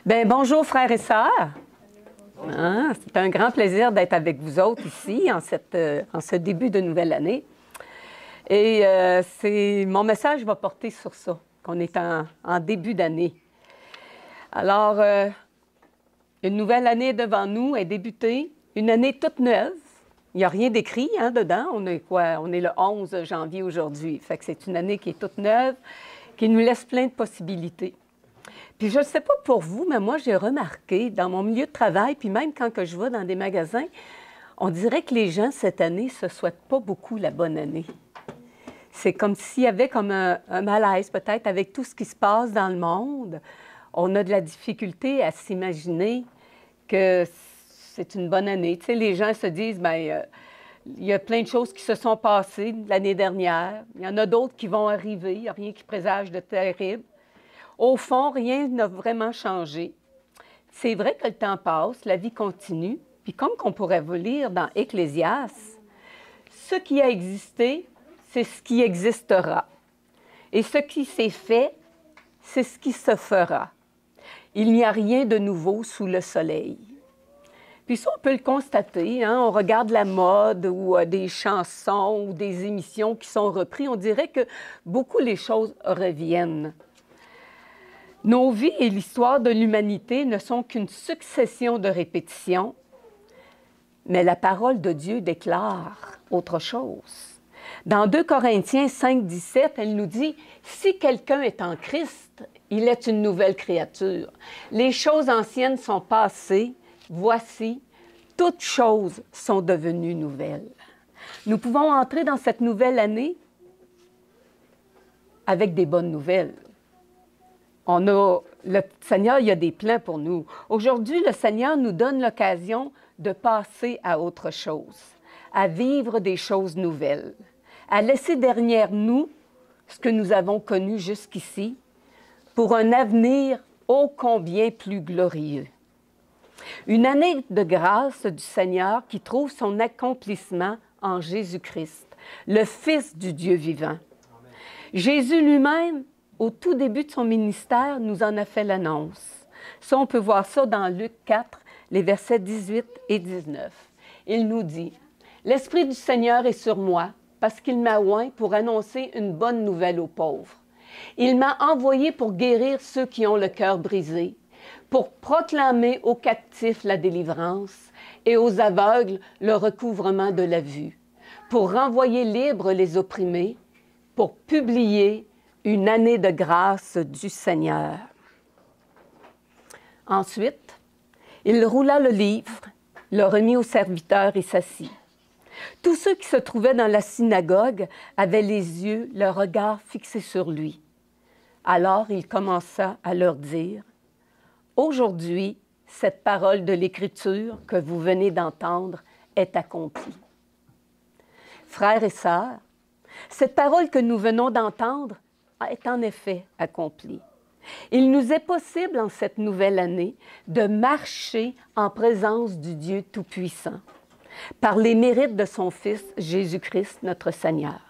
Bien, bonjour frères et sœurs. Hein, c'est un grand plaisir d'être avec vous autres ici en ce début de nouvelle année. Et mon message va porter sur ça, qu'on est en début d'année. Alors, une nouvelle année devant nous est débutée, une année toute neuve. Il n'y a rien d'écrit dedans. On est quoi? On est le 11 janvier aujourd'hui. Fait que c'est une année qui est toute neuve, qui nous laisse plein de possibilités. Puis je ne sais pas pour vous, mais moi, j'ai remarqué dans mon milieu de travail, puis même quand que je vais dans des magasins, on dirait que les gens, cette année, ne se souhaitent pas beaucoup la bonne année. C'est comme s'il y avait comme un malaise, peut-être, avec tout ce qui se passe dans le monde. On a de la difficulté à s'imaginer que c'est une bonne année. Tu sais, les gens se disent, bien, il y a plein de choses qui se sont passées l'année dernière. Il y en a d'autres qui vont arriver. Il n'y a rien qui présage de terrible. Au fond, rien n'a vraiment changé. C'est vrai que le temps passe, la vie continue, puis comme qu'on pourrait vous lire dans Ecclésiaste, ce qui a existé, c'est ce qui existera. Et ce qui s'est fait, c'est ce qui se fera. Il n'y a rien de nouveau sous le soleil. Puis ça, on peut le constater, on regarde la mode ou des chansons ou des émissions qui sont reprises, on dirait que beaucoup les choses reviennent. Nos vies et l'histoire de l'humanité ne sont qu'une succession de répétitions, mais la parole de Dieu déclare autre chose. Dans 2 Corinthiens 5, 17, elle nous dit « Si quelqu'un est en Christ, il est une nouvelle créature. Les choses anciennes sont passées, voici, toutes choses sont devenues nouvelles. » Nous pouvons entrer dans cette nouvelle année avec des bonnes nouvelles. Le Seigneur, il a des plans pour nous. Aujourd'hui, le Seigneur nous donne l'occasion de passer à autre chose, à vivre des choses nouvelles, à laisser derrière nous ce que nous avons connu jusqu'ici pour un avenir ô combien plus glorieux. Une année de grâce du Seigneur qui trouve son accomplissement en Jésus-Christ, le Fils du Dieu vivant. Jésus lui-même, au tout début de son ministère, nous en a fait l'annonce. Ça, on peut voir ça dans Luc 4, les versets 18 et 19. Il nous dit, « L'Esprit du Seigneur est sur moi, parce qu'il m'a oint pour annoncer une bonne nouvelle aux pauvres. Il m'a envoyé pour guérir ceux qui ont le cœur brisé, pour proclamer aux captifs la délivrance et aux aveugles le recouvrement de la vue, pour renvoyer libres les opprimés, pour publier une année de grâce du Seigneur. » Ensuite, il roula le livre, le remit au serviteur et s'assit. Tous ceux qui se trouvaient dans la synagogue avaient les yeux, le regard fixés sur lui. Alors il commença à leur dire, « Aujourd'hui, cette parole de l'Écriture que vous venez d'entendre est accomplie. » Frères et sœurs, cette parole que nous venons d'entendre est en effet accomplie. Il nous est possible en cette nouvelle année de marcher en présence du Dieu Tout-Puissant par les mérites de son Fils Jésus-Christ, notre Seigneur.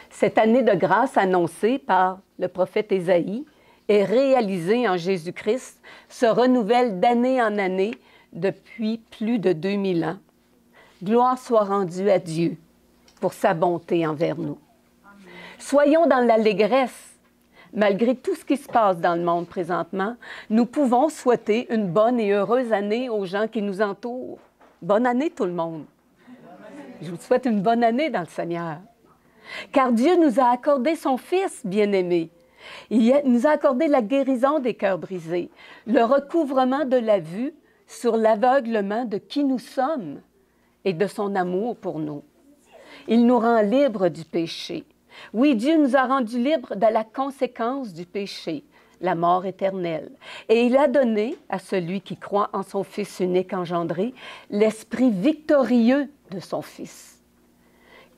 Cette année de grâce annoncée par le prophète Ésaïe et réalisée en Jésus-Christ se renouvelle d'année en année depuis plus de 2000 ans. Gloire soit rendue à Dieu pour sa bonté envers nous. Soyons dans l'allégresse. Malgré tout ce qui se passe dans le monde présentement, nous pouvons souhaiter une bonne et heureuse année aux gens qui nous entourent. Bonne année tout le monde. Je vous souhaite une bonne année dans le Seigneur. Car Dieu nous a accordé son Fils bien-aimé. Il nous a accordé la guérison des cœurs brisés, le recouvrement de la vue sur l'aveuglement de qui nous sommes et de son amour pour nous. Il nous rend libres du péché. Oui, Dieu nous a rendus libres de la conséquence du péché, la mort éternelle. Et il a donné à celui qui croit en son Fils unique engendré l'esprit victorieux de son Fils,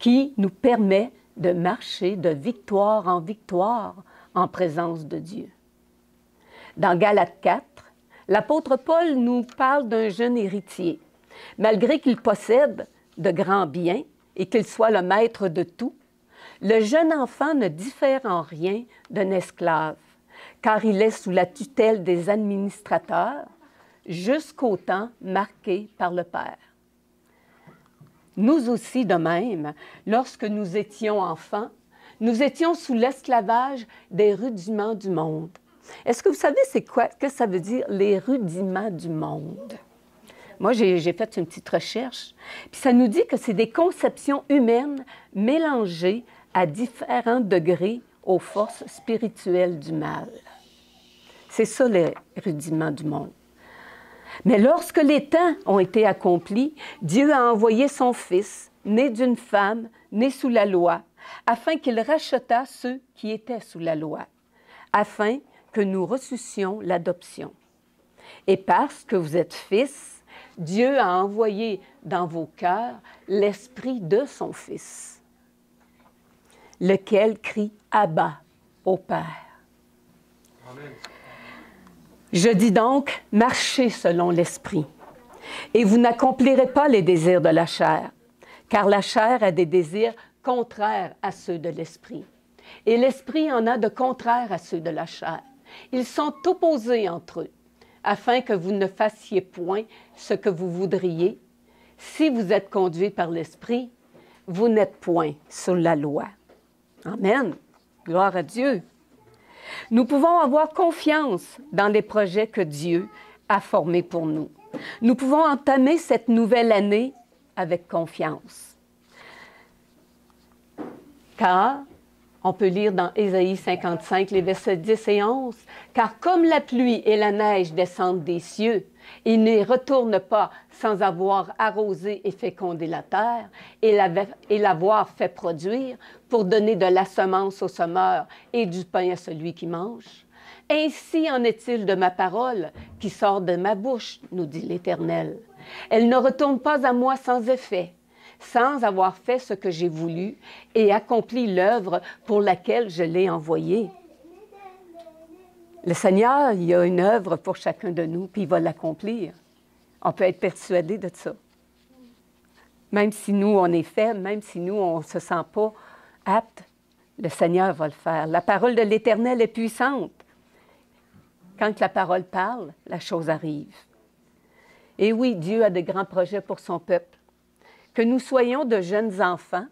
qui nous permet de marcher de victoire en présence de Dieu. Dans Galates 4, l'apôtre Paul nous parle d'un jeune héritier. Malgré qu'il possède de grands biens et qu'il soit le maître de tout, le jeune enfant ne diffère en rien d'un esclave, car il est sous la tutelle des administrateurs jusqu'au temps marqué par le Père. Nous aussi, de même, lorsque nous étions enfants, nous étions sous l'esclavage des rudiments du monde. Est-ce que vous savez c'est quoi, que ça veut dire, les rudiments du monde? Moi, j'ai fait une petite recherche, puis ça nous dit que c'est des conceptions humaines mélangées à différents degrés aux forces spirituelles du mal. C'est ça, les rudiments du monde. Mais lorsque les temps ont été accomplis, Dieu a envoyé son Fils, né d'une femme, né sous la loi, afin qu'il rachetât ceux qui étaient sous la loi, afin que nous reçussions l'adoption. Et parce que vous êtes fils, Dieu a envoyé dans vos cœurs l'Esprit de son Fils, lequel crie « Abba » au Père. Amen. Je dis donc, marchez selon l'Esprit, et vous n'accomplirez pas les désirs de la chair, car la chair a des désirs contraires à ceux de l'Esprit, et l'Esprit en a de contraires à ceux de la chair. Ils sont opposés entre eux, afin que vous ne fassiez point ce que vous voudriez. Si vous êtes conduits par l'Esprit, vous n'êtes point sous la loi. Amen. Gloire à Dieu. Nous pouvons avoir confiance dans les projets que Dieu a formés pour nous. Nous pouvons entamer cette nouvelle année avec confiance. Car, on peut lire dans Ésaïe 55, les versets 10 et 11, « Car comme la pluie et la neige descendent des cieux, ils n'y retournent pas sans avoir arrosé et fécondé la terre et l'avoir fait produire pour donner de la semence au semeur et du pain à celui qui mange. Ainsi en est-il de ma parole qui sort de ma bouche, nous dit l'Éternel. Elle ne retourne pas à moi sans effet, sans avoir fait ce que j'ai voulu et accompli l'œuvre pour laquelle je l'ai envoyée. » Le Seigneur, il a une œuvre pour chacun de nous, puis il va l'accomplir. On peut être persuadé de ça. Même si nous, on est faibles, même si nous, on ne se sent pas apte, le Seigneur va le faire. La parole de l'Éternel est puissante. Quand la parole parle, la chose arrive. Et oui, Dieu a de grands projets pour son peuple. Que nous soyons de jeunes enfants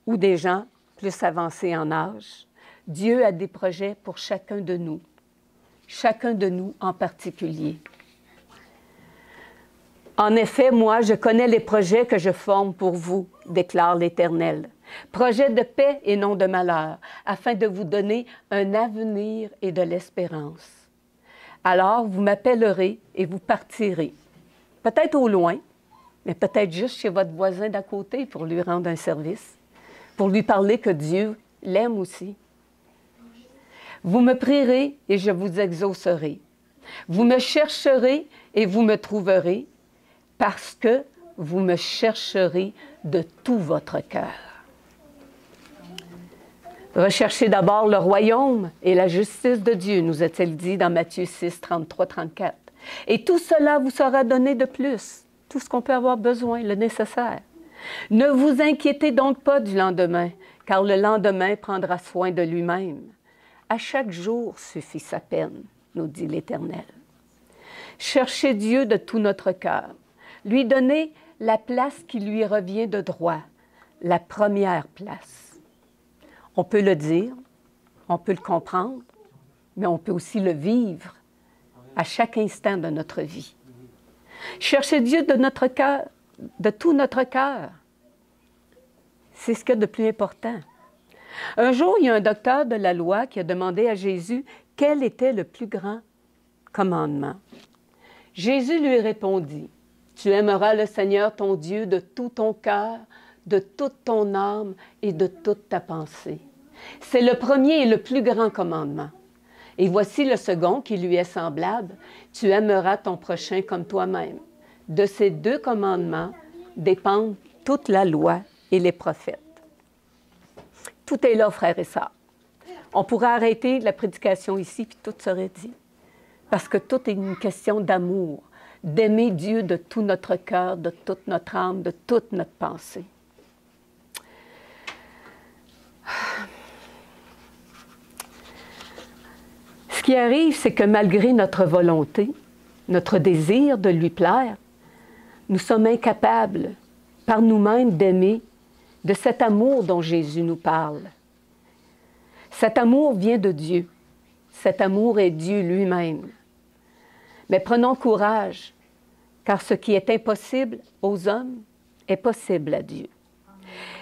ou des gens plus avancés en âge, Dieu a des projets pour chacun de nous en particulier. En effet, moi, je connais les projets que je forme pour vous, déclare l'Éternel. Projets de paix et non de malheur, afin de vous donner un avenir et de l'espérance. Alors, vous m'appellerez et vous partirez, peut-être au loin, mais peut-être juste chez votre voisin d'à côté pour lui rendre un service, pour lui parler que Dieu l'aime aussi. Vous me prierez et je vous exaucerai. Vous me chercherez et vous me trouverez, parce que vous me chercherez de tout votre cœur. Recherchez d'abord le royaume et la justice de Dieu, nous est-il dit dans Matthieu 6, 33-34. Et tout cela vous sera donné de plus, tout ce qu'on peut avoir besoin, le nécessaire. Ne vous inquiétez donc pas du lendemain, car le lendemain prendra soin de lui-même. À chaque jour suffit sa peine, nous dit l'Éternel. Cherchez Dieu de tout notre cœur. Lui donner la place qui lui revient de droit, la première place. On peut le dire, on peut le comprendre, mais on peut aussi le vivre à chaque instant de notre vie. Cherchez Dieu de notre cœur, de tout notre cœur. C'est ce qu'il y a de plus important. Un jour, il y a un docteur de la loi qui a demandé à Jésus quel était le plus grand commandement. Jésus lui répondit, « Tu aimeras le Seigneur ton Dieu de tout ton cœur, de toute ton âme et de toute ta pensée. » C'est le premier et le plus grand commandement. Et voici le second qui lui est semblable, « Tu aimeras ton prochain comme toi-même. » De ces deux commandements dépendent toute la loi et les prophètes. Tout est là, frères et sœurs. On pourrait arrêter la prédication ici, puis tout serait dit. Parce que tout est une question d'amour, d'aimer Dieu de tout notre cœur, de toute notre âme, de toute notre pensée. Ce qui arrive, c'est que malgré notre volonté, notre désir de lui plaire, nous sommes incapables par nous-mêmes d'aimer de cet amour dont Jésus nous parle. Cet amour vient de Dieu. Cet amour est Dieu lui-même. Mais prenons courage, car ce qui est impossible aux hommes est possible à Dieu.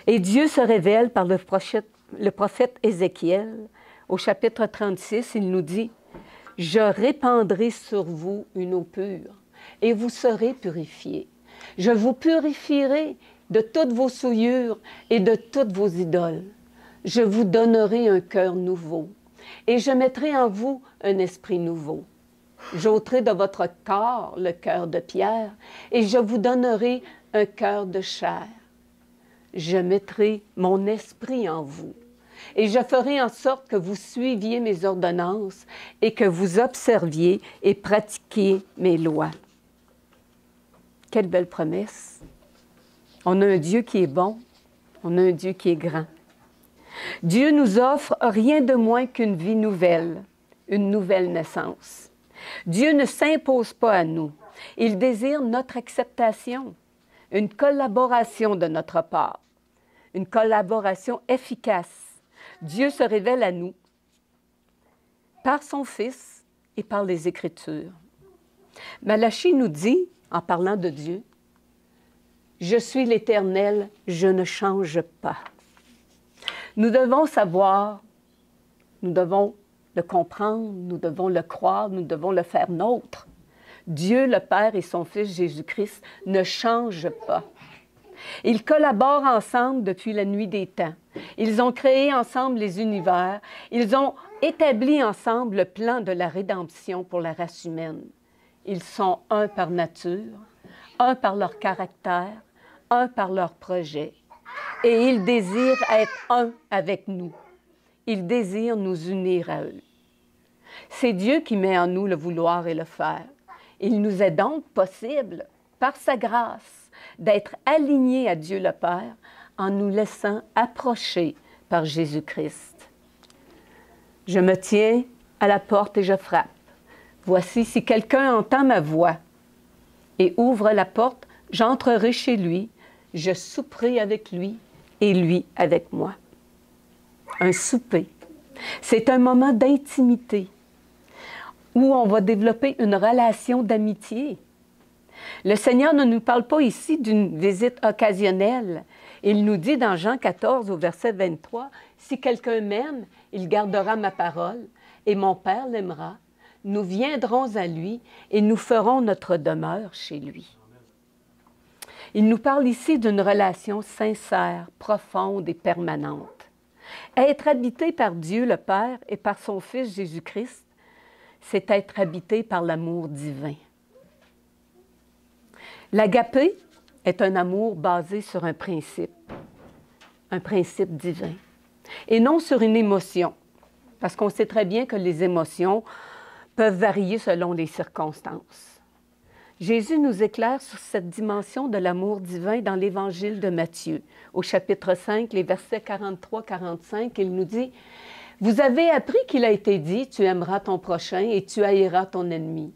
Et Dieu se révèle par le prophète Ézéchiel. Au chapitre 36, il nous dit « Je répandrai sur vous une eau pure, et vous serez purifiés. Je vous purifierai de toutes vos souillures et de toutes vos idoles. Je vous donnerai un cœur nouveau, et je mettrai en vous un esprit nouveau. J'ôterai de votre corps le cœur de pierre, et je vous donnerai un cœur de chair. Je mettrai mon esprit en vous, et je ferai en sorte que vous suiviez mes ordonnances et que vous observiez et pratiquiez mes lois. » Quelle belle promesse! On a un Dieu qui est bon, on a un Dieu qui est grand. Dieu nous offre rien de moins qu'une vie nouvelle, une nouvelle naissance. Dieu ne s'impose pas à nous. Il désire notre acceptation, une collaboration de notre part, une collaboration efficace. Dieu se révèle à nous par son Fils et par les Écritures. Malachie nous dit, en parlant de Dieu, « Je suis l'Éternel, je ne change pas. » Nous devons savoir, nous devons le comprendre, nous devons le croire, nous devons le faire nôtre. Dieu le Père et son Fils Jésus-Christ ne changent pas. Ils collaborent ensemble depuis la nuit des temps. Ils ont créé ensemble les univers. Ils ont établi ensemble le plan de la rédemption pour la race humaine. Ils sont un par nature, un par leur caractère, un par leur projet. Et ils désirent être un avec nous. Ils désirent nous unir à eux. C'est Dieu qui met en nous le vouloir et le faire. Il nous est donc possible, par sa grâce, d'être alignés à Dieu le Père en nous laissant approcher par Jésus-Christ. Je me tiens à la porte et je frappe. Voici, si quelqu'un entend ma voix et ouvre la porte, j'entrerai chez lui, je souperai avec lui et lui avec moi. Un souper, c'est un moment d'intimité où on va développer une relation d'amitié. Le Seigneur ne nous parle pas ici d'une visite occasionnelle. Il nous dit dans Jean 14, au verset 23, « Si quelqu'un m'aime, il gardera ma parole, et mon Père l'aimera. Nous viendrons à lui, et nous ferons notre demeure chez lui. » Il nous parle ici d'une relation sincère, profonde et permanente. Être habité par Dieu le Père et par son Fils Jésus-Christ, c'est être habité par l'amour divin. L'agapé est un amour basé sur un principe divin, et non sur une émotion, parce qu'on sait très bien que les émotions peuvent varier selon les circonstances. Jésus nous éclaire sur cette dimension de l'amour divin dans l'Évangile de Matthieu. Au chapitre 5, les versets 43-45, il nous dit « Vous avez appris qu'il a été dit, tu aimeras ton prochain et tu haïras ton ennemi.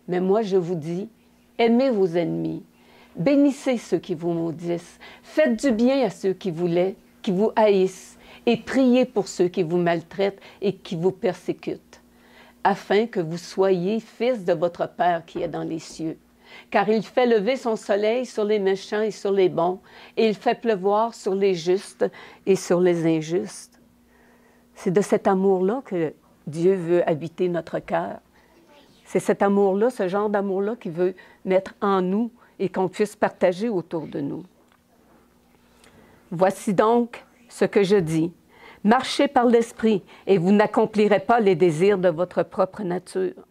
Mais moi, je vous dis, aimez vos ennemis, bénissez ceux qui vous maudissent, faites du bien à ceux qui vous haïssent, et priez pour ceux qui vous maltraitent et qui vous persécutent, afin que vous soyez fils de votre Père qui est dans les cieux. Car il fait lever son soleil sur les méchants et sur les bons, et il fait pleuvoir sur les justes et sur les injustes. » C'est de cet amour-là que Dieu veut habiter notre cœur. C'est cet amour-là, ce genre d'amour-là qu'il veut mettre en nous et qu'on puisse partager autour de nous. Voici donc ce que je dis. Marchez par l'Esprit et vous n'accomplirez pas les désirs de votre propre nature.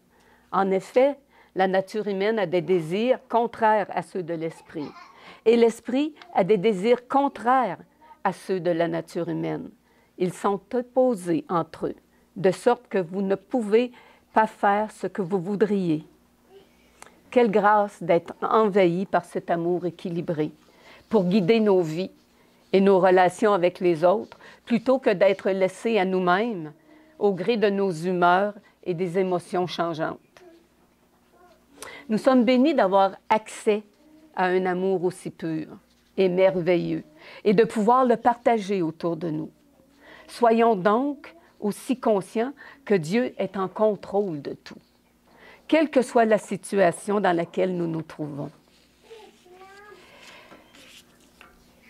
En effet, la nature humaine a des désirs contraires à ceux de l'Esprit. Et l'Esprit a des désirs contraires à ceux de la nature humaine. Ils sont opposés entre eux, de sorte que vous ne pouvez pas faire ce que vous voudriez. Quelle grâce d'être envahis par cet amour équilibré pour guider nos vies et nos relations avec les autres, plutôt que d'être laissés à nous-mêmes, au gré de nos humeurs et des émotions changeantes. Nous sommes bénis d'avoir accès à un amour aussi pur et merveilleux et de pouvoir le partager autour de nous. Soyons donc aussi conscients que Dieu est en contrôle de tout, quelle que soit la situation dans laquelle nous nous trouvons.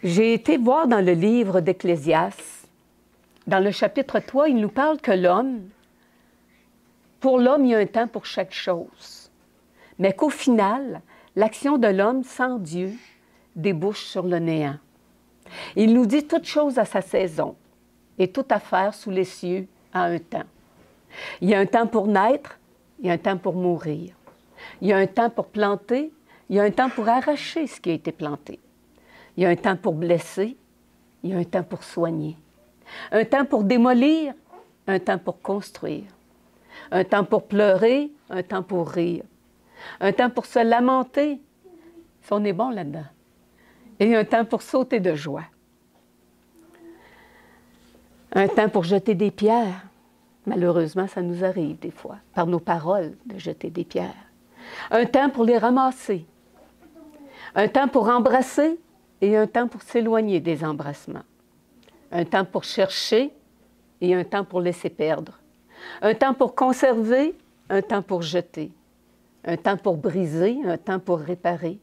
J'ai été voir dans le livre d'Ecclésiaste, dans le chapitre 3, il nous parle que pour l'homme, il y a un temps pour chaque chose, mais qu'au final, l'action de l'homme sans Dieu débouche sur le néant. Il nous dit toute chose à sa saison et toute affaire sous les cieux a un temps. Il y a un temps pour naître, il y a un temps pour mourir. Il y a un temps pour planter, il y a un temps pour arracher ce qui a été planté. Il y a un temps pour blesser, il y a un temps pour soigner. Un temps pour démolir, un temps pour construire. Un temps pour pleurer, un temps pour rire. Un temps pour se lamenter, si on est bon là-dedans. Et un temps pour sauter de joie. Un temps pour jeter des pierres. Malheureusement, ça nous arrive des fois, par nos paroles, de jeter des pierres. Un temps pour les ramasser. Un temps pour embrasser et un temps pour s'éloigner des embrassements. Un temps pour chercher et un temps pour laisser perdre. Un temps pour conserver, un temps pour jeter. Un temps pour briser, un temps pour réparer.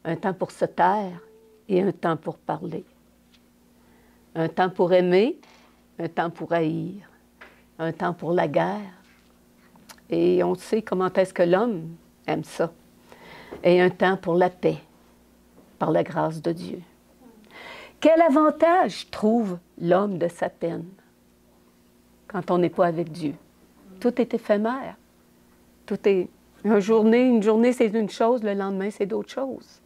Un temps pour se taire et un temps pour parler. Un temps pour aimer, un temps pour haïr. Un temps pour la guerre. Et on sait comment est-ce que l'homme aime ça. Et un temps pour la paix, par la grâce de Dieu. Quel avantage trouve l'homme de sa peine quand on n'est pas avec Dieu? Tout est éphémère. Tout est... une journée c'est une chose, le lendemain c'est d'autres choses.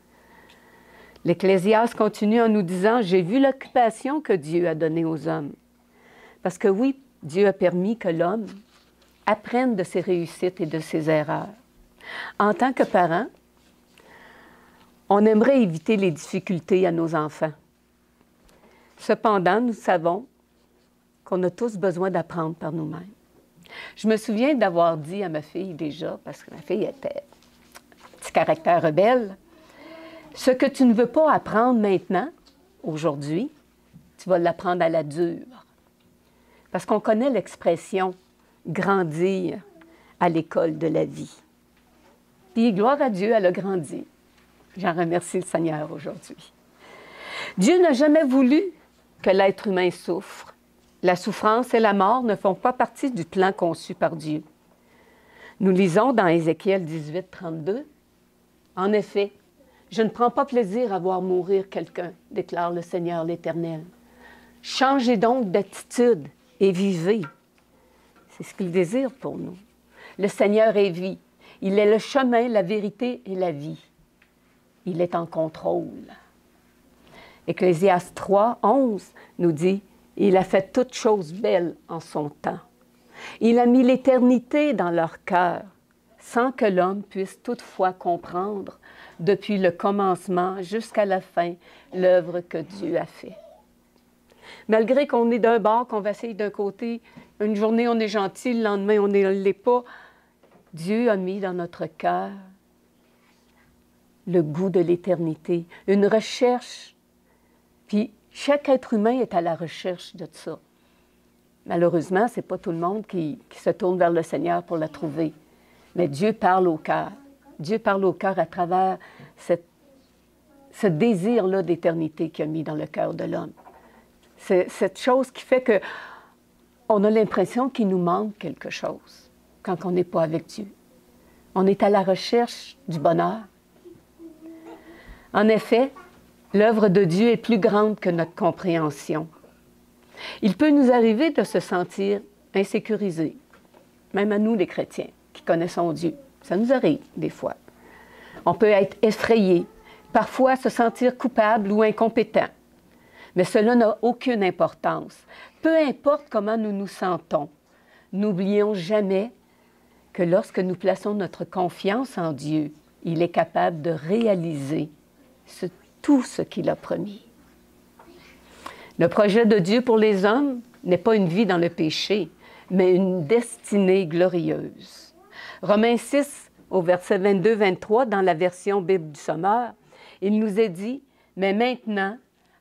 L'Ecclésiaste continue en nous disant « J'ai vu l'occupation que Dieu a donnée aux hommes. » Parce que oui, Dieu a permis que l'homme apprenne de ses réussites et de ses erreurs. En tant que parents, on aimerait éviter les difficultés à nos enfants. Cependant, nous savons qu'on a tous besoin d'apprendre par nous-mêmes. Je me souviens d'avoir dit à ma fille déjà, parce que ma fille était un petit caractère rebelle, « Ce que tu ne veux pas apprendre maintenant, aujourd'hui, tu vas l'apprendre à la dure. » Parce qu'on connaît l'expression « grandir à l'école de la vie ». Puis, gloire à Dieu, elle a grandi. J'en remercie le Seigneur aujourd'hui. Dieu n'a jamais voulu que l'être humain souffre. La souffrance et la mort ne font pas partie du plan conçu par Dieu. Nous lisons dans Ézéchiel 18, 32, « En effet, je ne prends pas plaisir à voir mourir quelqu'un, déclare le Seigneur l'Éternel. Changez donc d'attitude et vivez. » C'est ce qu'il désire pour nous. Le Seigneur est vie. Il est le chemin, la vérité et la vie. Il est en contrôle. Ecclésiaste 3, 11 nous dit « Il a fait toutes choses belles en son temps. Il a mis l'éternité dans leur cœur, sans que l'homme puisse toutefois comprendre, depuis le commencement jusqu'à la fin, l'œuvre que Dieu a fait. » Malgré qu'on est d'un bord, qu'on vacille d'un côté, une journée on est gentil, le lendemain on ne l'est pas, Dieu a mis dans notre cœur le goût de l'éternité, une recherche. Puis chaque être humain est à la recherche de ça. Malheureusement, ce n'est pas tout le monde qui se tourne vers le Seigneur pour la trouver. Mais Dieu parle au cœur. Dieu parle au cœur à travers ce désir-là d'éternité qu'il a mis dans le cœur de l'homme. C'est cette chose qui fait qu'on a l'impression qu'il nous manque quelque chose quand on n'est pas avec Dieu. On est à la recherche du bonheur. En effet, l'œuvre de Dieu est plus grande que notre compréhension. Il peut nous arriver de se sentir insécurisés, même à nous les chrétiens qui connaissons Dieu. Ça nous arrive des fois. On peut être effrayé, parfois se sentir coupable ou incompétent. Mais cela n'a aucune importance. Peu importe comment nous nous sentons, n'oublions jamais que lorsque nous plaçons notre confiance en Dieu, il est capable de réaliser tout ce qu'il a promis. Le projet de Dieu pour les hommes n'est pas une vie dans le péché, mais une destinée glorieuse. Romains 6, au verset 22-23, dans la version Bible du Sommeur, il nous est dit, « Mais maintenant,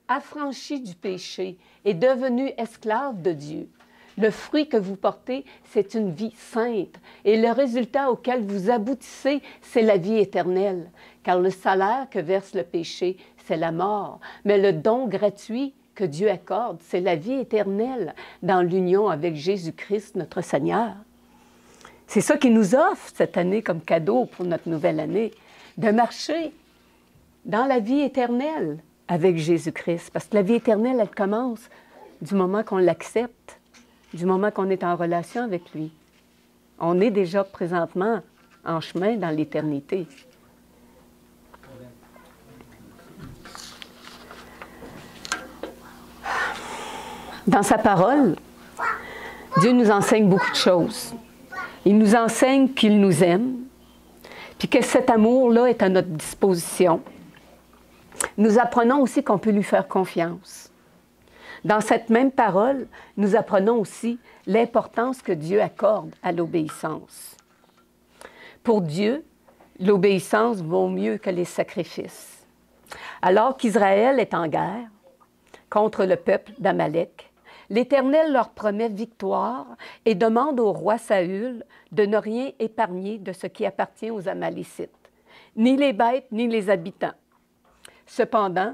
affranchi du péché et devenu esclave de Dieu, le fruit que vous portez, c'est une vie sainte, et le résultat auquel vous aboutissez, c'est la vie éternelle. Car le salaire que verse le péché, c'est la mort, mais le don gratuit que Dieu accorde, c'est la vie éternelle dans l'union avec Jésus-Christ, notre Seigneur. » C'est ça qu'il nous offre cette année comme cadeau pour notre nouvelle année, de marcher dans la vie éternelle avec Jésus-Christ. Parce que la vie éternelle, elle commence du moment qu'on l'accepte, du moment qu'on est en relation avec lui. On est déjà présentement en chemin dans l'éternité. Dans sa parole, Dieu nous enseigne beaucoup de choses. Il nous enseigne qu'il nous aime, puis que cet amour-là est à notre disposition. Nous apprenons aussi qu'on peut lui faire confiance. Dans cette même parole, nous apprenons aussi l'importance que Dieu accorde à l'obéissance. Pour Dieu, l'obéissance vaut mieux que les sacrifices. Alors qu'Israël est en guerre contre le peuple d'Amalek, l'Éternel leur promet victoire et demande au roi Saül de ne rien épargner de ce qui appartient aux Amalécites, ni les bêtes, ni les habitants. Cependant,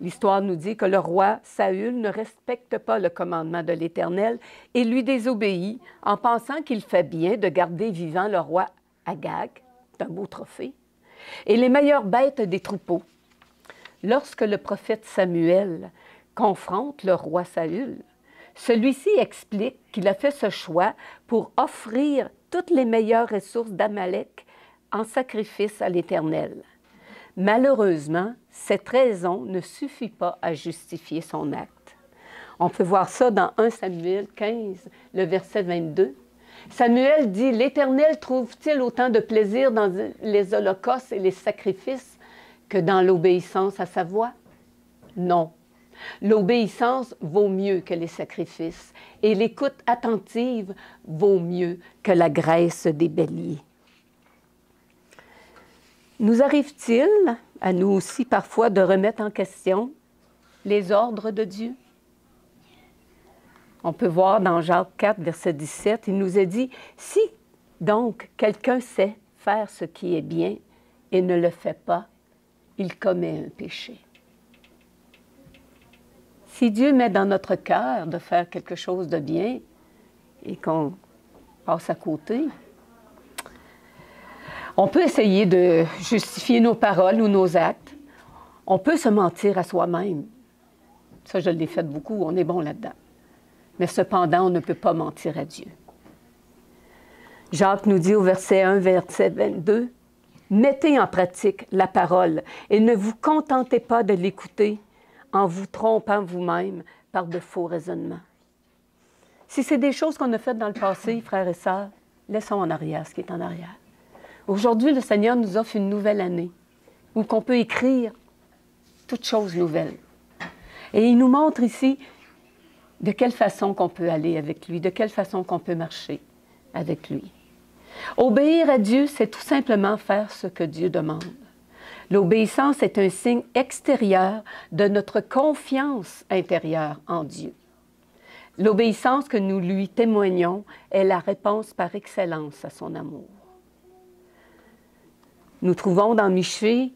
l'histoire nous dit que le roi Saül ne respecte pas le commandement de l'Éternel et lui désobéit en pensant qu'il fait bien de garder vivant le roi Agag, c'est un beau trophée, et les meilleures bêtes des troupeaux. Lorsque le prophète Samuel confronte le roi Saül, celui-ci explique qu'il a fait ce choix pour offrir toutes les meilleures ressources d'Amalek en sacrifice à l'Éternel. Malheureusement, cette raison ne suffit pas à justifier son acte. On peut voir ça dans 1 Samuel 15, le verset 22. Samuel dit, « L'Éternel trouve-t-il autant de plaisir dans les holocaustes et les sacrifices que dans l'obéissance à sa voix? » Non. L'obéissance vaut mieux que les sacrifices et l'écoute attentive vaut mieux que la graisse des béliers. Nous arrive-t-il, à nous aussi parfois, de remettre en question les ordres de Dieu? On peut voir dans Jacques 4, verset 17, il nous est dit, « Si donc quelqu'un sait faire ce qui est bien et ne le fait pas, il commet un péché. » Si Dieu met dans notre cœur de faire quelque chose de bien et qu'on passe à côté, on peut essayer de justifier nos paroles ou nos actes. On peut se mentir à soi-même. Ça, je l'ai fait beaucoup, on est bon là-dedans. Mais cependant, on ne peut pas mentir à Dieu. Jacques nous dit au verset 1, verset 22, « Mettez en pratique la parole et ne vous contentez pas de l'écouter en vous trompant vous-même par de faux raisonnements. » Si c'est des choses qu'on a faites dans le passé, frères et sœurs, laissons en arrière ce qui est en arrière. Aujourd'hui, le Seigneur nous offre une nouvelle année où qu'on peut écrire toutes choses nouvelles. Et il nous montre ici de quelle façon qu'on peut aller avec lui, de quelle façon qu'on peut marcher avec lui. Obéir à Dieu, c'est tout simplement faire ce que Dieu demande. L'obéissance est un signe extérieur de notre confiance intérieure en Dieu. L'obéissance que nous lui témoignons est la réponse par excellence à son amour. Nous trouvons dans Michée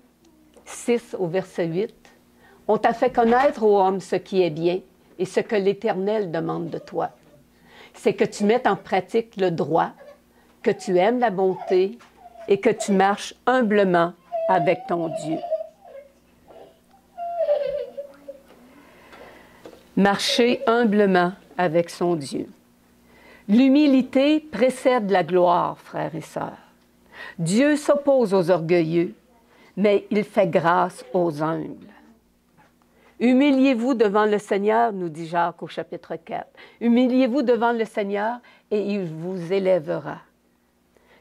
6 au verset 8, « On t'a fait connaître, ô homme, ce qui est bien et ce que l'Éternel demande de toi. C'est que tu mettes en pratique le droit, que tu aimes la bonté et que tu marches humblement avec ton Dieu. » Marcher humblement avec son Dieu. L'humilité précède la gloire, frères et sœurs. Dieu s'oppose aux orgueilleux, mais il fait grâce aux humbles. Humiliez-vous devant le Seigneur, nous dit Jacques au chapitre 4. Humiliez-vous devant le Seigneur et il vous élèvera.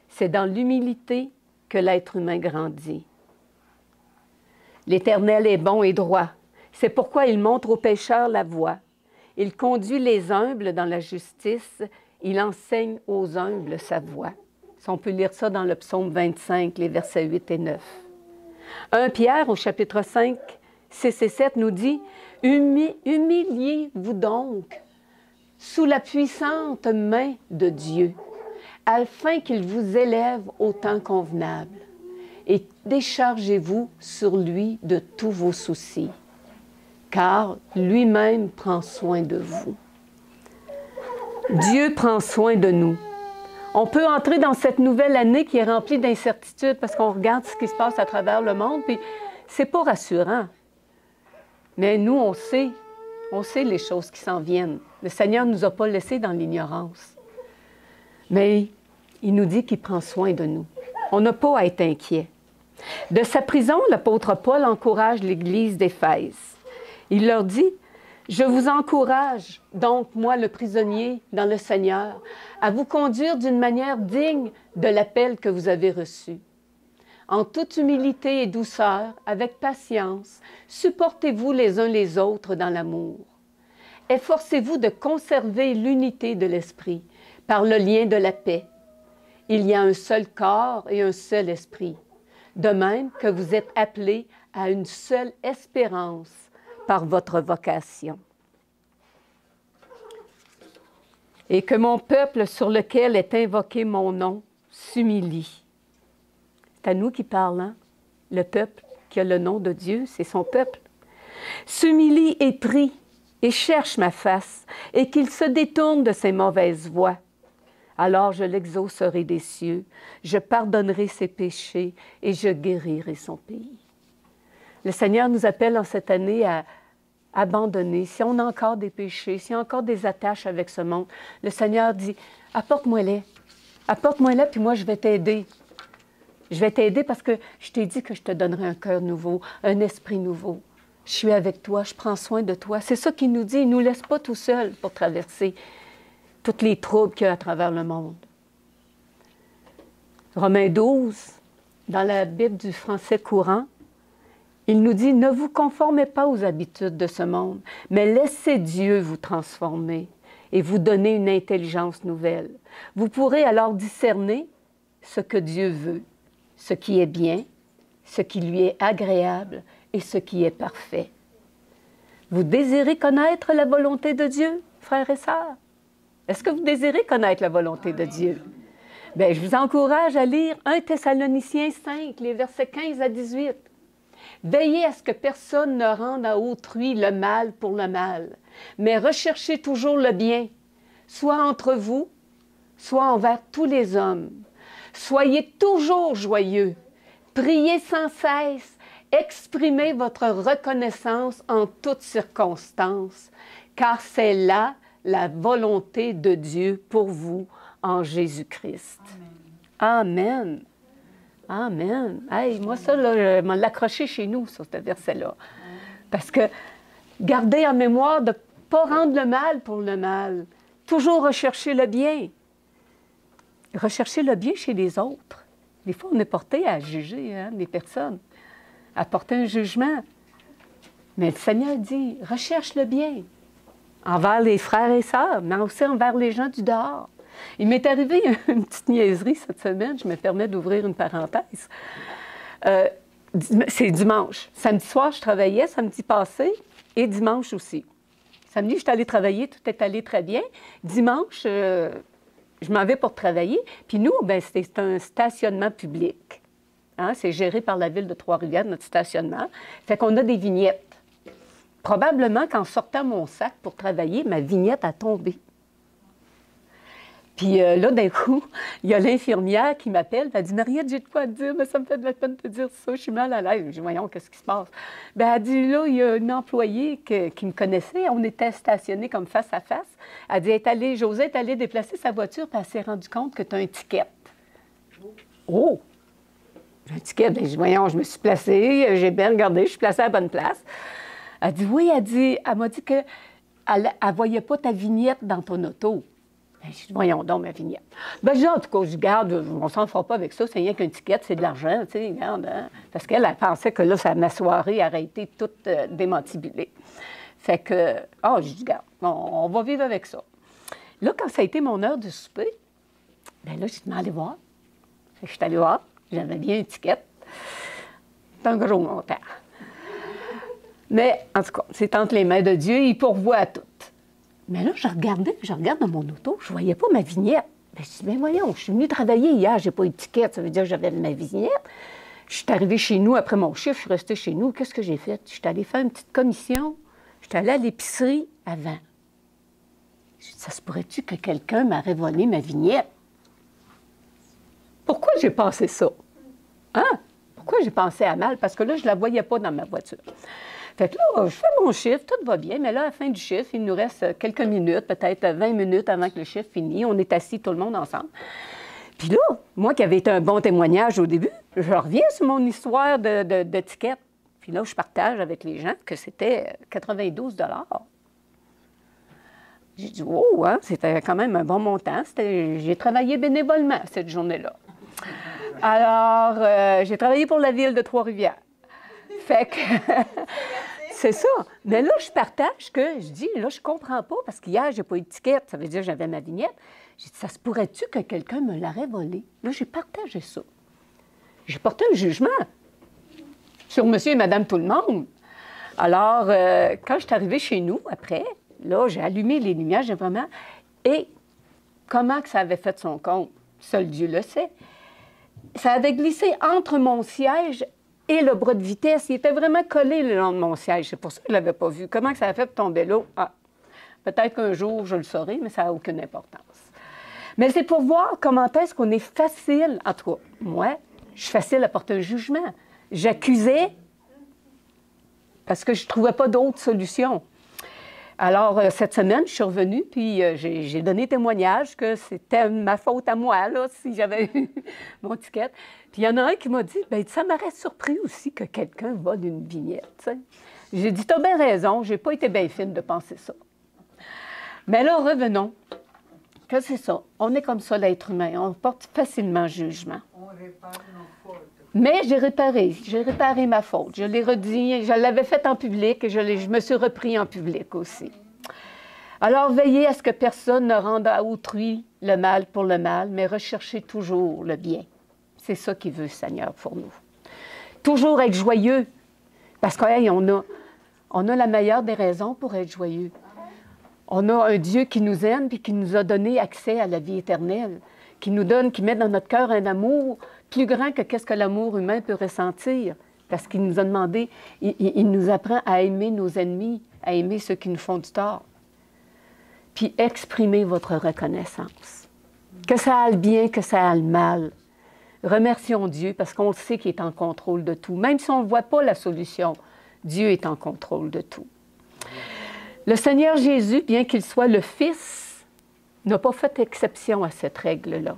C'est dans l'humilité que l'être humain grandit. L'Éternel est bon et droit. C'est pourquoi il montre aux pécheurs la voie. Il conduit les humbles dans la justice il enseigne aux humbles sa voie. Si on peut lire ça dans le psaume 25, les versets 8 et 9. 1 Pierre, au chapitre 5, 6 et 7, nous dit « Humiliez-vous donc sous la puissante main de Dieu, afin qu'il vous élève au temps convenable, et déchargez-vous sur lui de tous vos soucis, car lui-même prend soin de vous. » Dieu prend soin de nous. On peut entrer dans cette nouvelle année qui est remplie d'incertitudes parce qu'on regarde ce qui se passe à travers le monde, puis c'est pas rassurant. Mais nous, on sait les choses qui s'en viennent. Le Seigneur ne nous a pas laissés dans l'ignorance. Mais il nous dit qu'il prend soin de nous. On n'a pas à être inquiet. De sa prison, l'apôtre Paul encourage l'Église d'Éphèse. Il leur dit: « Je vous encourage, donc, moi, le prisonnier dans le Seigneur, à vous conduire d'une manière digne de l'appel que vous avez reçu. En toute humilité et douceur, avec patience, supportez-vous les uns les autres dans l'amour. Efforcez-vous de conserver l'unité de l'esprit par le lien de la paix. Il y a un seul corps et un seul esprit, de même que vous êtes appelés à une seule espérance par votre vocation. Et que mon peuple sur lequel est invoqué mon nom s'humilie. » C'est à nous qui parle, hein? Le peuple qui a le nom de Dieu, c'est son peuple. « S'humilie et prie, et cherche ma face, et qu'il se détourne de ses mauvaises voies. Alors je l'exaucerai des cieux, je pardonnerai ses péchés, et je guérirai son pays. » Le Seigneur nous appelle en cette année à abandonner. Si on a encore des péchés, s'il y a encore des attaches avec ce monde, le Seigneur dit: « Apporte-moi-les. Apporte-moi-les, puis moi, je vais t'aider. Je vais t'aider parce que je t'ai dit que je te donnerai un cœur nouveau, un esprit nouveau. Je suis avec toi, je prends soin de toi. » C'est ça qu'il nous dit. Il ne nous laisse pas tout seuls pour traverser toutes les troubles qu'il y a à travers le monde. Romains 12, dans la Bible du français courant, il nous dit: « Ne vous conformez pas aux habitudes de ce monde, mais laissez Dieu vous transformer et vous donner une intelligence nouvelle. Vous pourrez alors discerner ce que Dieu veut, ce qui est bien, ce qui lui est agréable et ce qui est parfait. » Vous désirez connaître la volonté de Dieu, frères et sœurs? Est-ce que vous désirez connaître la volonté de Dieu? Bien, je vous encourage à lire 1 Thessaloniciens 5, les versets 15 à 18. Veillez à ce que personne ne rende à autrui le mal pour le mal, mais recherchez toujours le bien, soit entre vous, soit envers tous les hommes. Soyez toujours joyeux, priez sans cesse, exprimez votre reconnaissance en toutes circonstances, car c'est là la volonté de Dieu pour vous en Jésus-Christ. Amen. Amen. Hey, moi, ça, là, je m'en l'accroché chez nous, sur ce verset-là. Parce que gardez en mémoire de ne pas rendre le mal pour le mal. Toujours rechercher le bien. Rechercher le bien chez les autres. Des fois, on est porté à juger les personnes, à porter un jugement. Mais le Seigneur dit, recherche le bien envers les frères et sœurs, mais aussi envers les gens du dehors. Il m'est arrivé une petite niaiserie cette semaine, je me permets d'ouvrir une parenthèse. C'est dimanche. Samedi soir, je travaillais, samedi passé, et dimanche aussi. Samedi, je suis allée travailler, tout est allé très bien. Dimanche, je m'en vais pour travailler. Puis nous, bien, c'est un stationnement public. Hein? C'est géré par la Ville de Trois-Rivières, notre stationnement. Fait qu'on a des vignettes. Probablement qu'en sortant mon sac pour travailler, ma vignette a tombé. Puis là, d'un coup, il y a l'infirmière qui m'appelle. Elle dit: « Mariette, j'ai de quoi te dire, mais ça me fait de la peine de te dire ça, je suis mal à l'aise. » Je dis: « Voyons, qu'est-ce qui se passe? » Bien, elle dit: « Là, il y a une employée qui me connaissait. On était stationnés comme face à face. Elle dit: « Josée est allée déplacer sa voiture, puis elle s'est rendue compte que tu as un ticket. » Oh! Un ticket. Bien, je dis: « Voyons, je me suis placée, j'ai bien regardé, je suis placée à la bonne place. » Elle dit: « Oui, elle m'a dit qu'elle ne voyait pas ta vignette dans ton auto. » Je dis: « Voyons donc, ma vignette. » Bien, en tout cas, je garde, on ne s'en fera pas avec ça, c'est rien qu'un ticket, c'est de l'argent, tu sais, regarde. Hein? Parce qu'elle pensait que là, ma soirée aurait été toute démantibulée. Fait que, je dis: « Regarde, on va vivre avec ça. » Là, quand ça a été mon heure de souper, bien là, j'ai demandé à aller voir. Je suis allée voir, j'avais bien une étiquette. C'est un gros montant. Mais, en tout cas, c'est entre les mains de Dieu, il pourvoit à tout. Mais là, je regarde dans mon auto, je ne voyais pas ma vignette. Bien, je dis, mais voyons, je suis venue travailler hier, je n'ai pas d'étiquette, ça veut dire que j'avais ma vignette. Je suis arrivée chez nous après mon chiffre, je suis restée chez nous. Qu'est-ce que j'ai fait? Je suis allée faire une petite commission. Je suis allée à l'épicerie avant. Je dit, ça se pourrait-tu que quelqu'un m'aurait volé ma vignette? Pourquoi j'ai pensé ça? Hein? Pourquoi j'ai pensé à mal? Parce que là, je ne la voyais pas dans ma voiture. Fait que là, je fais mon chiffre, tout va bien, mais là, à la fin du chiffre, il nous reste quelques minutes, peut-être 20 minutes avant que le chiffre finisse. On est assis tout le monde ensemble. Puis là, moi qui avais été un bon témoignage au début, je reviens sur mon histoire d'étiquette. Puis là, je partage avec les gens que c'était 92 $. J'ai dit, oh, hein, c'était quand même un bon montant. J'ai travaillé bénévolement cette journée-là. Alors, j'ai travaillé pour la ville de Trois-Rivières. Fait que, c'est ça. Mais là, je partage que, je dis, là, je comprends pas, parce qu'hier, j'ai pas eu d'étiquette, ça veut dire que j'avais ma vignette. J'ai dit, ça se pourrait-tu que quelqu'un me l'aurait volé? Là, j'ai partagé ça. J'ai porté un jugement sur monsieur et madame tout le monde. Alors, quand je suis arrivée chez nous, après, là, j'ai allumé les lumières, j'ai vraiment... Et comment que ça avait fait son compte? Seul Dieu le sait. Ça avait glissé entre mon siège et le bras de vitesse. Il était vraiment collé le long de mon siège. C'est pour ça que je ne l'avais pas vu. Comment que ça a fait pour tomber là? Ah, peut-être qu'un jour, je le saurai, mais ça n'a aucune importance. Mais c'est pour voir comment est-ce qu'on est facile. En tout cas, moi, je suis facile à porter un jugement. J'accusais parce que je ne trouvais pas d'autre solution. Alors, cette semaine, je suis revenue, puis j'ai donné témoignage que c'était ma faute à moi, là, si j'avais eu mon ticket. Puis il y en a un qui m'a dit, bien, ça m'aurait surpris aussi que quelqu'un vole une vignette, t'sais. J'ai dit, t'as bien raison, j'ai pas été bien fine de penser ça. Mais là, revenons. Que c'est ça. On est comme ça, l'être humain. On porte facilement jugement. On répare nos fautes. Mais j'ai réparé ma faute. Je l'ai redit, je l'avais faite en public et je me suis repris en public aussi. Alors, veillez à ce que personne ne rende à autrui le mal pour le mal, mais recherchez toujours le bien. C'est ça qu'il veut, Seigneur, pour nous. Toujours être joyeux, parce qu'on a la meilleure des raisons pour être joyeux. On a un Dieu qui nous aime et qui nous a donné accès à la vie éternelle, qui met dans notre cœur un amour plus grand que qu'est-ce que l'amour humain peut ressentir, parce qu'il nous a demandé, il nous apprend à aimer nos ennemis, à aimer ceux qui nous font du tort. Puis exprimez votre reconnaissance. Que ça aille bien, que ça aille mal. Remercions Dieu parce qu'on sait qu'il est en contrôle de tout. Même si on ne voit pas la solution, Dieu est en contrôle de tout. Le Seigneur Jésus, bien qu'il soit le Fils, n'a pas fait exception à cette règle-là,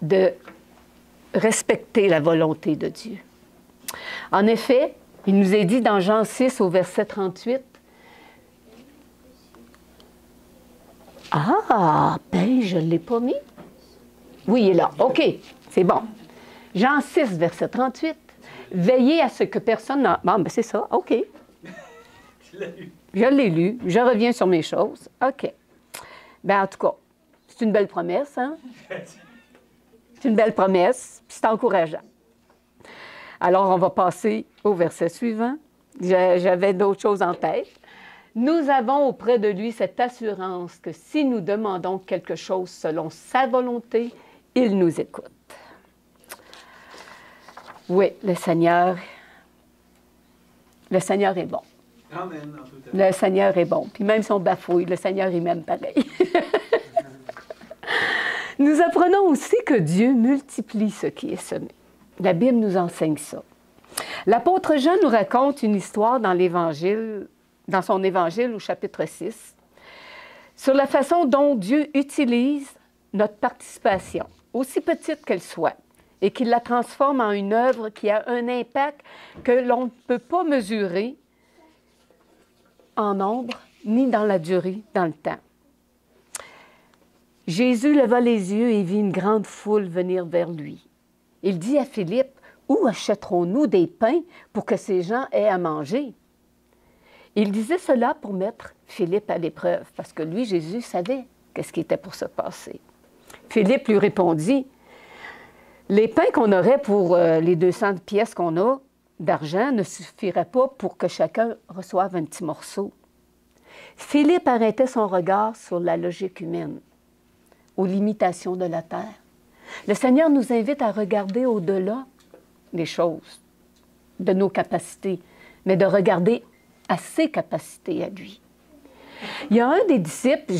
de respecter la volonté de Dieu. En effet, il nous est dit dans Jean 6 au verset 38, « Ah, ben, je ne l'ai pas mis. » Oui, il est là. OK, c'est bon. Jean 6, verset 38, « Veillez à ce que personne n'a... » Bon, ben c'est ça, OK. Je l'ai lu, je reviens sur mes choses. OK. Bien, en tout cas, c'est une belle promesse, hein? C'est une belle promesse, puis c'est encourageant. Alors, on va passer au verset suivant. J'avais d'autres choses en tête. Nous avons auprès de lui cette assurance que si nous demandons quelque chose selon sa volonté, il nous écoute. Oui, le Seigneur est bon. Amen, en tout cas. Le Seigneur est bon. Puis même si on bafouille, le Seigneur, il m'aime pareil. Nous apprenons aussi que Dieu multiplie ce qui est semé. La Bible nous enseigne ça. L'apôtre Jean nous raconte une histoire dans l'Évangile, dans son Évangile au chapitre 6, sur la façon dont Dieu utilise notre participation, aussi petite qu'elle soit, et qu'il la transforme en une œuvre qui a un impact que l'on ne peut pas mesurer en nombre, ni dans la durée, dans le temps. Jésus leva les yeux et vit une grande foule venir vers lui. Il dit à Philippe, « Où achèterons-nous des pains pour que ces gens aient à manger? » Il disait cela pour mettre Philippe à l'épreuve, parce que lui, Jésus, savait qu'est-ce qui était pour se passer. Philippe lui répondit, « Les pains qu'on aurait pour les 200 pièces qu'on a d'argent ne suffiraient pas pour que chacun reçoive un petit morceau. » Philippe arrêtait son regard sur la logique humaine, aux limitations de la terre. Le Seigneur nous invite à regarder au-delà des choses, de nos capacités, mais de regarder à ses capacités à lui. Il y a un des disciples,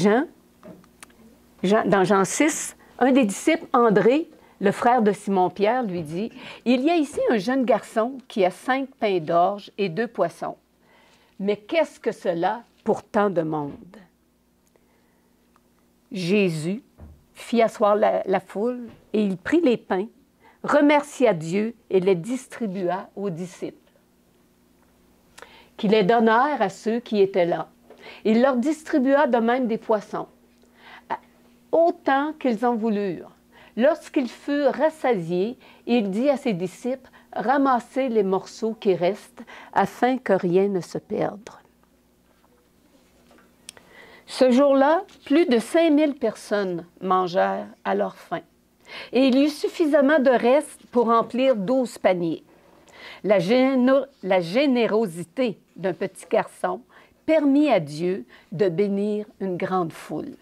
dans Jean 6, un des disciples, André, le frère de Simon-Pierre, lui dit, « Il y a ici un jeune garçon qui a 5 pains d'orge et 2 poissons. Mais qu'est-ce que cela pour tant de monde? » Jésus fit asseoir la foule et il prit les pains, remercia Dieu et les distribua aux disciples, qui les donnèrent à ceux qui étaient là. Il leur distribua de même des poissons, autant qu'ils en voulurent. Lorsqu'ils furent rassasiés, il dit à ses disciples, « Ramassez les morceaux qui restent, afin que rien ne se perde. » Ce jour-là, plus de 5000 personnes mangèrent à leur faim, et il y eut suffisamment de reste pour remplir 12 paniers. La générosité d'un petit garçon permit à Dieu de bénir une grande foule.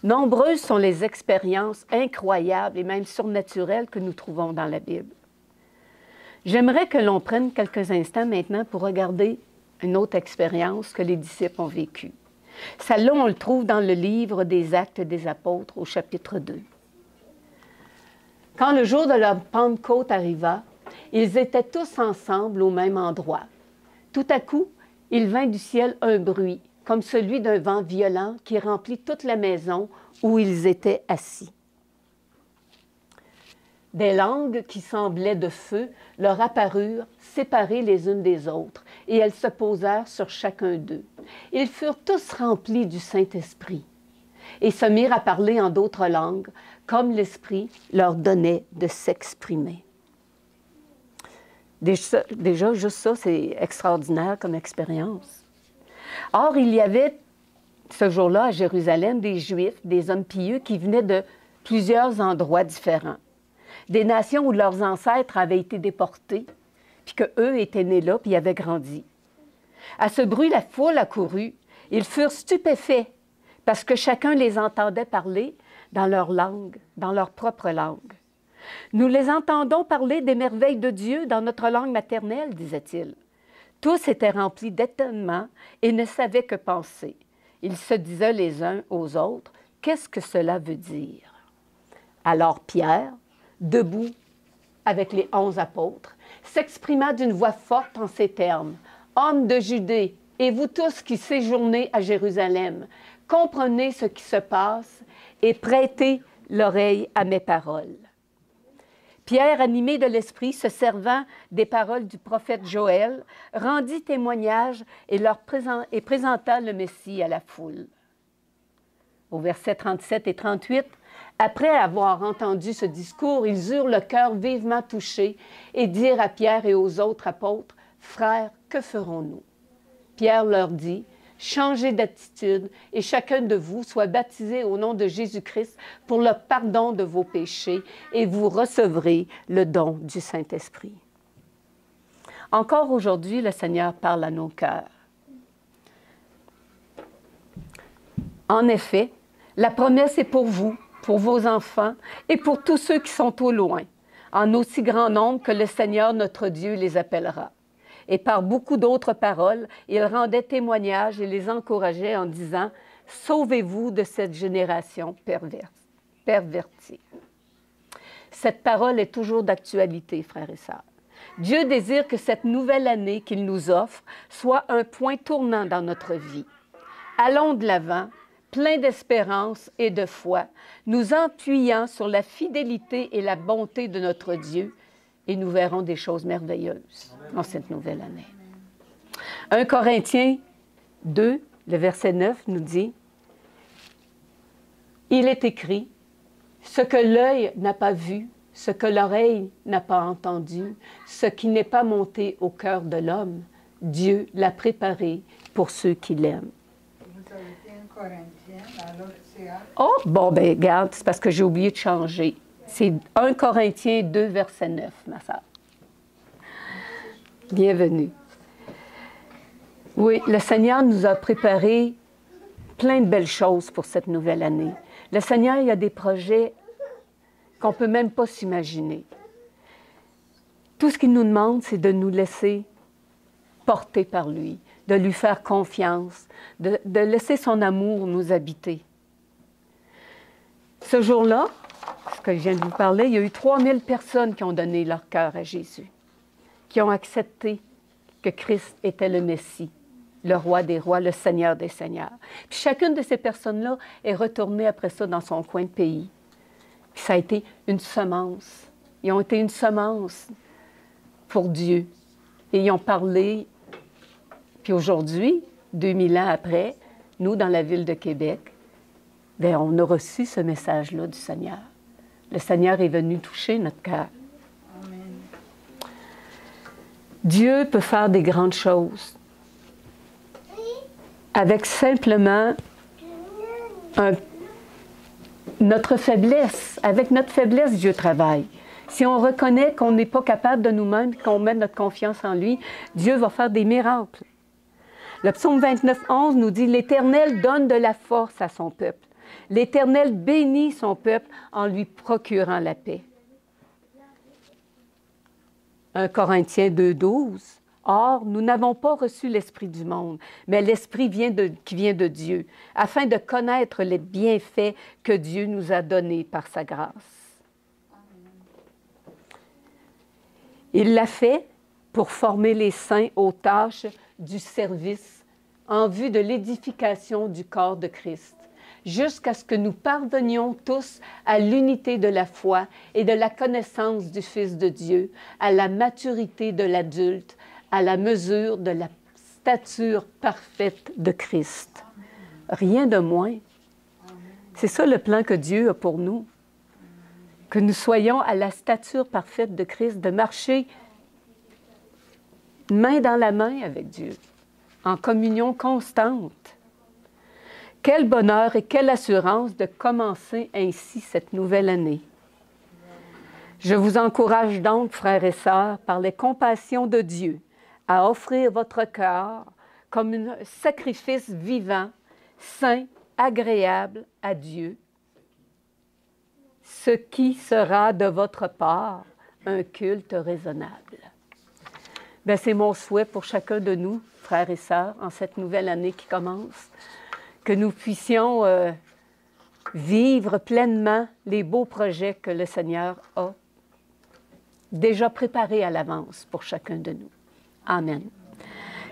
Nombreuses sont les expériences incroyables et même surnaturelles que nous trouvons dans la Bible. J'aimerais que l'on prenne quelques instants maintenant pour regarder une autre expérience que les disciples ont vécue. Celle-là, on le trouve dans le livre des Actes des Apôtres au chapitre 2. Quand le jour de la Pentecôte arriva, ils étaient tous ensemble au même endroit. Tout à coup, il vint du ciel un bruit, comme celui d'un vent violent qui remplit toute la maison où ils étaient assis. Des langues qui semblaient de feu leur apparurent, séparées les unes des autres, et elles se posèrent sur chacun d'eux. Ils furent tous remplis du Saint-Esprit et se mirent à parler en d'autres langues, comme l'Esprit leur donnait de s'exprimer. Déjà, juste ça, c'est extraordinaire comme expérience. Or, il y avait ce jour-là à Jérusalem des Juifs, des hommes pieux qui venaient de plusieurs endroits différents. Des nations où leurs ancêtres avaient été déportés, puis qu'eux étaient nés là, puis avaient grandi. À ce bruit, la foule accourut. Ils furent stupéfaits parce que chacun les entendait parler dans leur langue, dans leur propre langue. « Nous les entendons parler des merveilles de Dieu dans notre langue maternelle, disait-il. » Tous étaient remplis d'étonnement et ne savaient que penser. Ils se disaient les uns aux autres, « Qu'est-ce que cela veut dire? » Alors Pierre, debout avec les 11 apôtres, s'exprima d'une voix forte en ces termes, « Hommes de Judée, et vous tous qui séjournez à Jérusalem, comprenez ce qui se passe et prêtez l'oreille à mes paroles. » Pierre, animé de l'Esprit, se servant des paroles du prophète Joël, rendit témoignage et présenta le Messie à la foule. Au verset 37 et 38, après avoir entendu ce discours, ils eurent le cœur vivement touché et dirent à Pierre et aux autres apôtres, « Frères, que ferons-nous? » Pierre leur dit, « Changez d'attitude et chacun de vous soit baptisé au nom de Jésus-Christ pour le pardon de vos péchés et vous recevrez le don du Saint-Esprit. » Encore aujourd'hui, le Seigneur parle à nos cœurs. En effet, la promesse est pour vous, pour vos enfants et pour tous ceux qui sont au loin, en aussi grand nombre que le Seigneur notre Dieu les appellera. Et par beaucoup d'autres paroles, il rendait témoignage et les encourageait en disant « Sauvez-vous de cette génération pervertie. » Cette parole est toujours d'actualité, frères et sœurs. Dieu désire que cette nouvelle année qu'il nous offre soit un point tournant dans notre vie. Allons de l'avant, pleins d'espérance et de foi, nous appuyant sur la fidélité et la bonté de notre Dieu, et nous verrons des choses merveilleuses dans cette nouvelle année. 1 Corinthiens 2, le verset 9 nous dit, « Il est écrit, ce que l'œil n'a pas vu, ce que l'oreille n'a pas entendu, ce qui n'est pas monté au cœur de l'homme, Dieu l'a préparé pour ceux qui l'aiment. Vous avez été un Corinthien, alors c'est à... Oh, bon, ben regarde, c'est parce que j'ai oublié de changer. C'est 1 Corinthiens 2, verset 9, ma sœur. Bienvenue. Oui, le Seigneur nous a préparé plein de belles choses pour cette nouvelle année. Le Seigneur, il y a des projets qu'on ne peut même pas s'imaginer. Tout ce qu'il nous demande, c'est de nous laisser porter par lui, de lui faire confiance, de laisser son amour nous habiter. Ce jour-là, ce que je viens de vous parler, il y a eu 3000 personnes qui ont donné leur cœur à Jésus, qui ont accepté que Christ était le Messie, le roi des rois, le Seigneur des seigneurs. Puis chacune de ces personnes-là est retournée après ça dans son coin de pays. Puis ça a été une semence. Ils ont été une semence pour Dieu. Et ils ont parlé. Puis aujourd'hui, 2000 ans après, nous, dans la ville de Québec, bien, on a reçu ce message-là du Seigneur. Le Seigneur est venu toucher notre cœur. Amen. Dieu peut faire des grandes choses avec simplement notre faiblesse. Avec notre faiblesse, Dieu travaille. Si on reconnaît qu'on n'est pas capable de nous-mêmes, qu'on met notre confiance en lui, Dieu va faire des miracles. Le psaume 29, 11 nous dit « L'Éternel donne de la force à son peuple. L'Éternel bénit son peuple en lui procurant la paix. » 1 Corinthiens 2, 12. Or, nous n'avons pas reçu l'Esprit du monde, mais l'Esprit qui vient de Dieu, afin de connaître les bienfaits que Dieu nous a donnés par sa grâce. Il l'a fait pour former les saints aux tâches du service en vue de l'édification du corps de Christ, jusqu'à ce que nous parvenions tous à l'unité de la foi et de la connaissance du Fils de Dieu, à la maturité de l'adulte, à la mesure de la stature parfaite de Christ. Rien de moins. C'est ça le plan que Dieu a pour nous. Que nous soyons à la stature parfaite de Christ, de marcher main dans la main avec Dieu, en communion constante. Quel bonheur et quelle assurance de commencer ainsi cette nouvelle année. Je vous encourage donc, frères et sœurs, par les compassions de Dieu, à offrir votre cœur comme un sacrifice vivant, saint, agréable à Dieu, ce qui sera de votre part un culte raisonnable. Bien, c'est mon souhait pour chacun de nous, frères et sœurs, en cette nouvelle année qui commence, que nous puissions vivre pleinement les beaux projets que le Seigneur a déjà préparés à l'avance pour chacun de nous. Amen.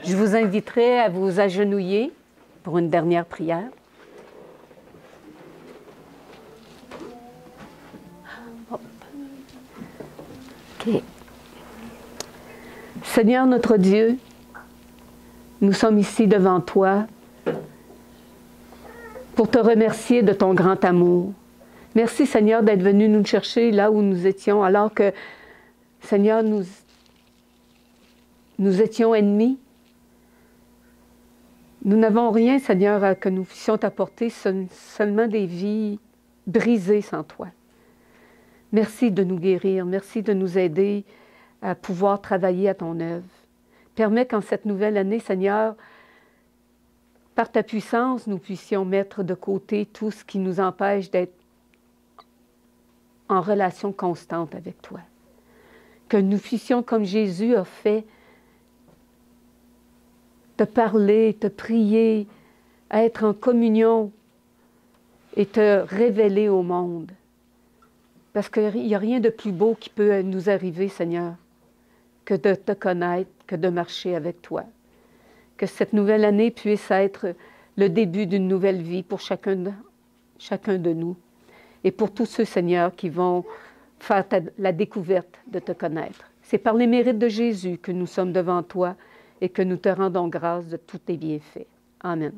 Je vous inviterai à vous agenouiller pour une dernière prière. OK. Seigneur notre Dieu, nous sommes ici devant toi pour te remercier de ton grand amour. Merci Seigneur d'être venu nous chercher là où nous étions, alors que, Seigneur, nous étions ennemis. Nous n'avons rien, Seigneur, que nous puissions t'apporter, seulement des vies brisées sans toi. Merci de nous guérir, merci de nous aider à pouvoir travailler à ton œuvre. Permets qu'en cette nouvelle année, Seigneur, par ta puissance, nous puissions mettre de côté tout ce qui nous empêche d'être en relation constante avec toi. Que nous puissions, comme Jésus a fait, te parler, te prier, être en communion et te révéler au monde. Parce qu'il n'y a rien de plus beau qui peut nous arriver, Seigneur, que de te connaître, que de marcher avec toi. Que cette nouvelle année puisse être le début d'une nouvelle vie pour chacun de nous. Et pour tous ceux, Seigneur, qui vont faire la découverte de te connaître. C'est par les mérites de Jésus que nous sommes devant toi et que nous te rendons grâce de tous tes bienfaits. Amen.